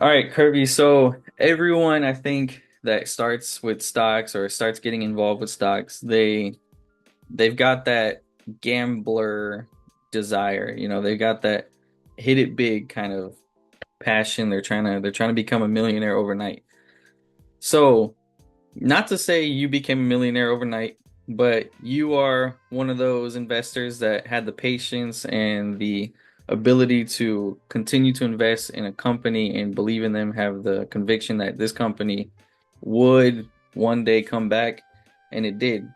All right, Kirby. So everyone, I think that starts with stocks or starts getting involved with stocks, they've got that gambler desire. They've got that hit it big kind of passion. They're trying to become a millionaire overnight. So, not to say you became a millionaire overnight, but you are one of those investors that had the patience and the ability to continue to invest in a company and believe in them, have the conviction that this company would one day come back, and it did.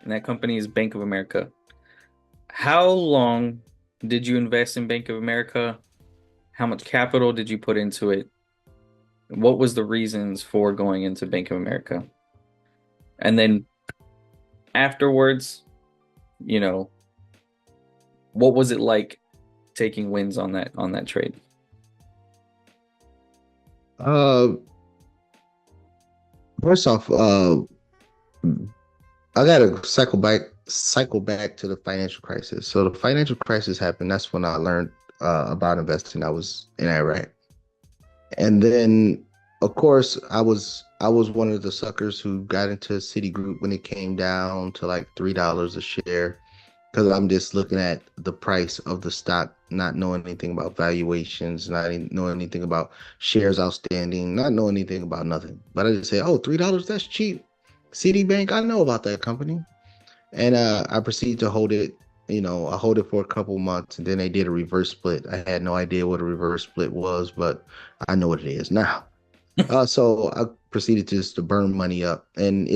And that company is Bank of America. How long did you invest in Bank of America? How much capital did you put into it? What was the reasons for going into Bank of America? And then afterwards, you know, what was it like taking wins on that trade? Uh, First off, I gotta cycle back to the financial crisis. So the financial crisis happened. That's when I learned about investing. I was in Iraq, and then, of course, I was one of the suckers who got into Citigroup when it came down to like $3 a share. Because I'm just looking at the price of the stock, not knowing anything about valuations, not knowing anything about shares outstanding, not knowing anything about nothing. But I just say, oh, $3, that's cheap. Citibank, I know about that company. And I proceeded to hold it. I hold it for a couple months, and then they did a reverse split. I had no idea what a reverse split was, but I know what it is now. So I proceeded to burn money up. And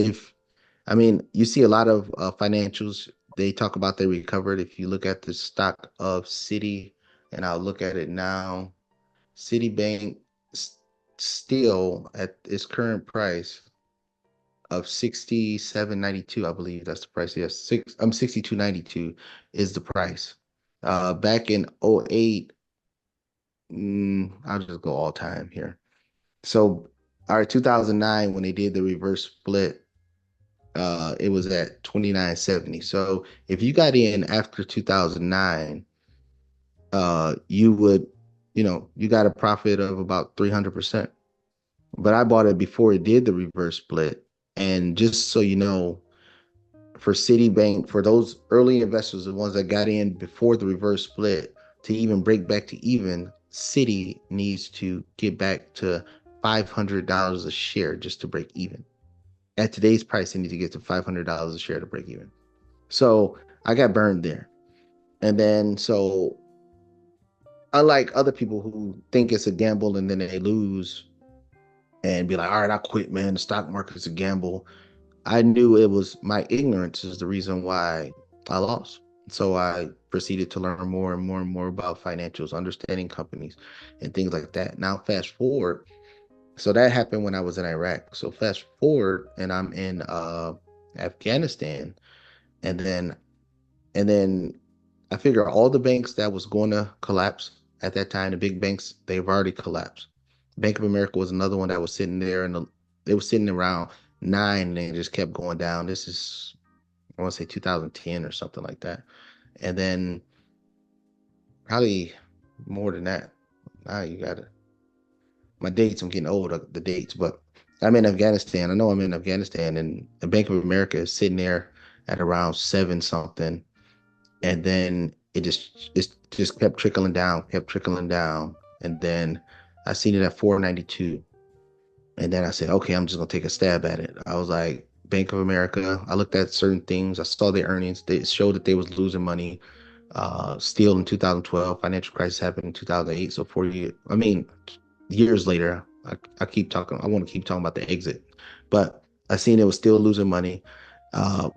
I mean, you see a lot of financials, they talk about they recovered. If you look at the stock of Citi, and I'll look at it now, Citibank still at its current price of 67.92, I believe that's the price. Yes, 62.92 is the price. Back in '08, I'll just go all time here. So, all right, 2009 when they did the reverse split, it was at 29.70. So if you got in after 2009, you would, you got a profit of about 300%. But I bought it before it did the reverse split. And just so you know, for Citibank, for those early investors, the ones that got in before the reverse split, to even break back to even, Citi needs to get back to $500 a share just to break even. At today's price, they need to get to $500 a share to break even. So I got burned there. And then, so unlike other people who think it's a gamble and then they lose and be like, all right, I quit, man. The stock market's a gamble. I knew it was my ignorance is the reason why I lost. So I proceeded to learn more and more and more about financials, understanding companies and things like that. Now, fast forward. So that happened when I was in Iraq. So fast forward and I'm in Afghanistan. And then And then I figure all the banks that was going to collapse at that time, the big banks, they've already collapsed. Bank of America was another one that was sitting there, and they were sitting around nine, and it just kept going down. This is, I want to say 2010 or something like that. And then probably more than that. Now you got to, my dates, I'm getting old, the dates, but I'm in Afghanistan. I know I'm in Afghanistan, and the Bank of America is sitting there at around seven something, and then it just kept trickling down, and then I seen it at 492, and then I said, okay, I'm just gonna take a stab at it. I was like, Bank of America. I looked at certain things. I saw their earnings. They showed that they was losing money. Still in 2012, financial crisis happened in 2008. So 40, I mean, years later, I keep talking. I want to keep talking about the exit, but I seen it was still losing money.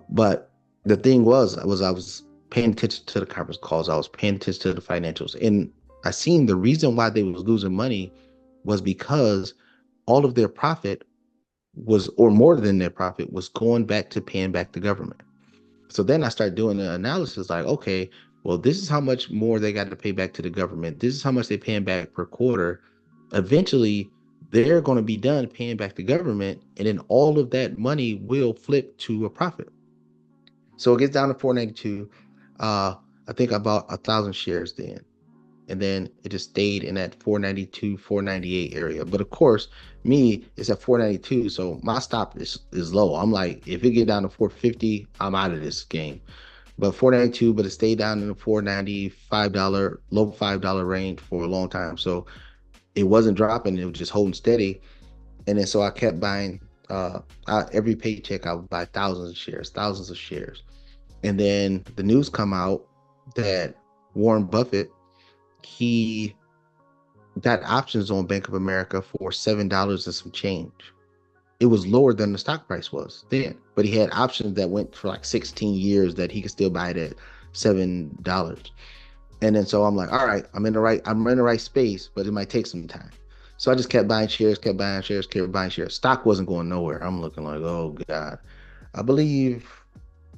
But the thing was I was paying attention to the conference calls. I was paying attention to the financials, and I seen the reason why they was losing money was because all of their profit was, or more than their profit, was going back to paying back the government. So then I started doing the analysis like, okay, well, this is how much more they got to pay back to the government. This is how much they're paying back per quarter. Eventually, they're going to be done paying back the government, and then all of that money will flip to a profit. So it gets down to 492. I think I bought 1,000 shares then. and then it just stayed in that 492, 498 area. But of course, me, it's at 492, so my stop is low. I'm like, if it get down to 450, I'm out of this game. But 492, but it stayed down in the $495, low $5 range for a long time. So it wasn't dropping, it was just holding steady. And then so I kept buying every paycheck I would buy thousands of shares. And then the news come out that Warren Buffett, he got options on Bank of America for $7 and some change. It was lower than the stock price was then, but he had options that went for like 16 years that he could still buy it at $7. And then so I'm like, all right, I'm in the right space, but it might take some time. So I just kept buying shares, kept buying shares, kept buying shares. Stock wasn't going nowhere. I'm looking like, oh God. I believe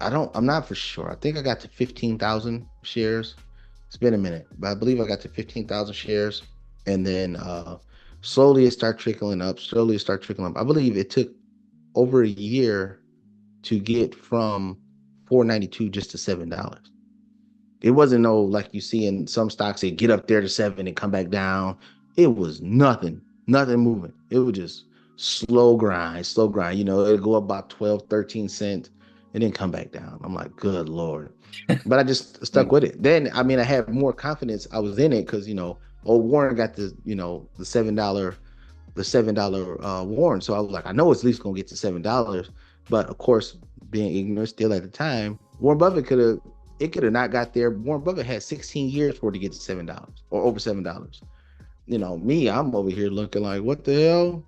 I'm not for sure. I think I got to 15,000 shares. It's been a minute, but I believe I got to 15,000 shares. And then slowly it started trickling up, slowly it started trickling up. I believe it took over a year to get from 492 just to $7. It wasn't no like you see in some stocks, they get up there to seven and come back down. It was nothing, nothing moving. It was just slow grind, slow grind. It'd go up about 12, 13 cents and then come back down. I'm like, good Lord. But I just stuck Mm. with it. Then, I mean, I had more confidence. I was in it because, old Warren got the $7 warrant. So I was like, I know it's at least gonna get to $7. But of course, being ignorant still at the time, Warren Buffett could have not got there. Warren Buffett had 16 years for it to get to $7 or over $7. Me, I'm over here looking like, what the hell?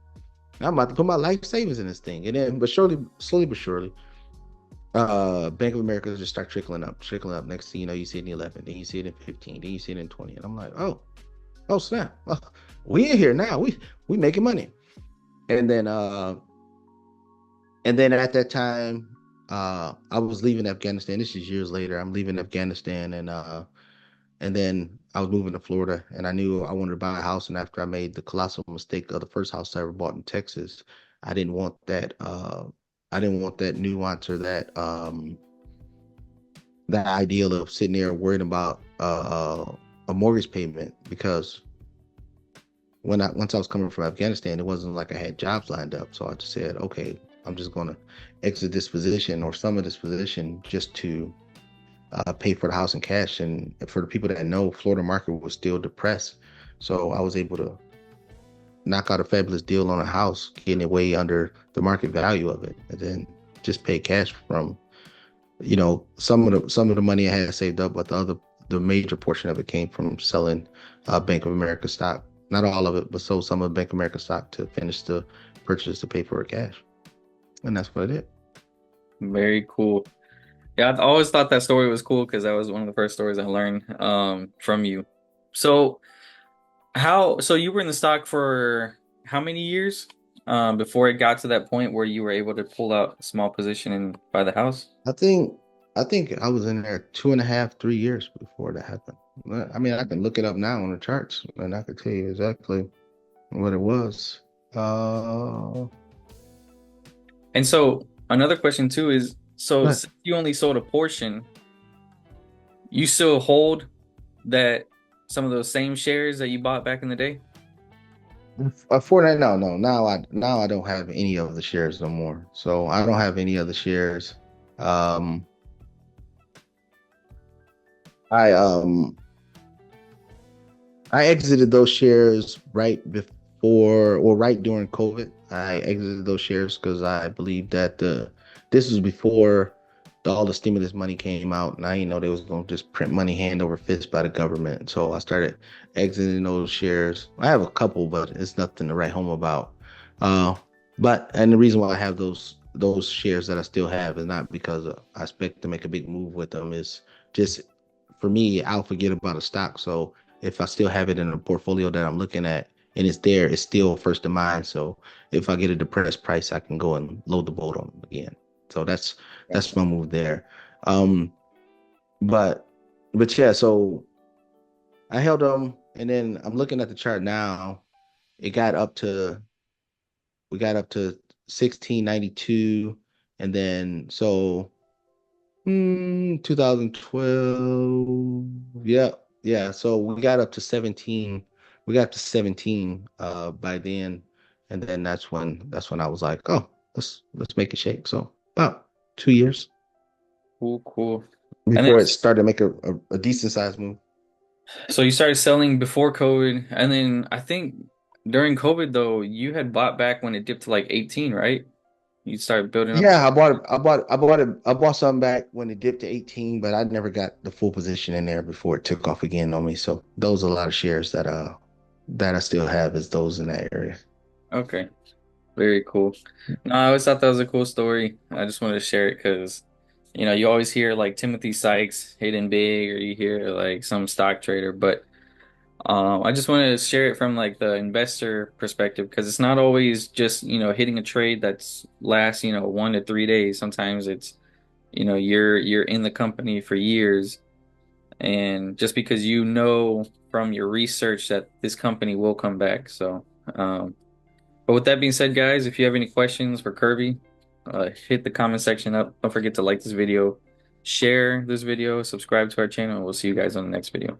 I'm about to put my life savings in this thing. And then, but surely, slowly but surely, Bank of America just start trickling up, trickling up. Next thing you know, you see it in 11, then you see it in 15, then you see it in 20. And I'm like, oh snap. Oh, we in here now. We making money. And then at that time, I was leaving Afghanistan. This is years later. I'm leaving Afghanistan, and then I was moving to Florida, and I knew I wanted to buy a house. And after I made the colossal mistake of the first house I ever bought in Texas, I didn't want that. I didn't want that nuance or that ideal of sitting there worrying about a mortgage payment because once I was coming from Afghanistan, it wasn't like I had jobs lined up. So I just said, okay, I'm just going to exit this position or some of this position just to pay for the house in cash. And for the people that know, Florida market was still depressed, so I was able to knock out a fabulous deal on a house, getting it way under the market value of it, and then just pay cash from some of the money I had saved up, but the major portion of it came from selling Bank of America stock. Not all of it, but sold some of Bank of America stock to finish the purchase to pay for it cash, and that's what I did. Very cool. Yeah, I've always thought that story was cool because that was one of the first stories I learned from you. So so you were in the stock for how many years before it got to that point where you were able to pull out a small position and buy the house? I think I think I was in there 2.5, 3 years before that happened. I mean, I can look it up now on the charts, and I could tell you exactly what it was. Uh, And so another question too is, so but since you only sold a portion, you still hold that some of those same shares that you bought back in the day? Fortnite, no, no. Now I don't have any of the shares no more. So I don't have any of the shares. Um, I I exited those shares right before or right during COVID. I exited those shares because I believed that this was before all the stimulus money came out, and I didn't know they was gonna just print money hand over fist by the government. So I started exiting those shares. I have a couple, but it's nothing to write home about. Uh, and the reason why I have those shares that I still have is not because I expect to make a big move with them. Is just for me, I'll forget about a stock. So if I still have it in a portfolio that I'm looking at and it's there, it's still first in mind. So if I get a depressed price, I can go and load the boat on it again. So that's my move there. Um, but yeah, so I held them, and then I'm looking at the chart now. It got up to we got up to 1692, and then 2012. Yeah, Yeah, so we got up to 17. We got up to 17 by then, and then that's when I was like, oh, let's make it shake. So about 2 years Cool, cool. And then before it started to make a decent sized move. so you started selling before COVID, and then I think during COVID though, you had bought back when it dipped to like 18, right? You started building up. Yeah, I bought something back when it dipped to 18, but I never got the full position in there before it took off again on me. So those are a lot of shares that I still have is those in that area. Okay, very cool. No, I always thought that was a cool story. I just wanted to share it because, you always hear like Timothy Sykes hitting big, or you hear like some stock trader, but I just wanted to share it from like the investor perspective because it's not always just, hitting a trade that's lasts, 1 to 3 days. Sometimes it's, you're in the company for years, and just because from your research that this company will come back. So, but with that being said, guys, if you have any questions for Kirby, hit the comment section up. Don't forget to like this video, share this video, subscribe to our channel, and we'll see you guys on the next video.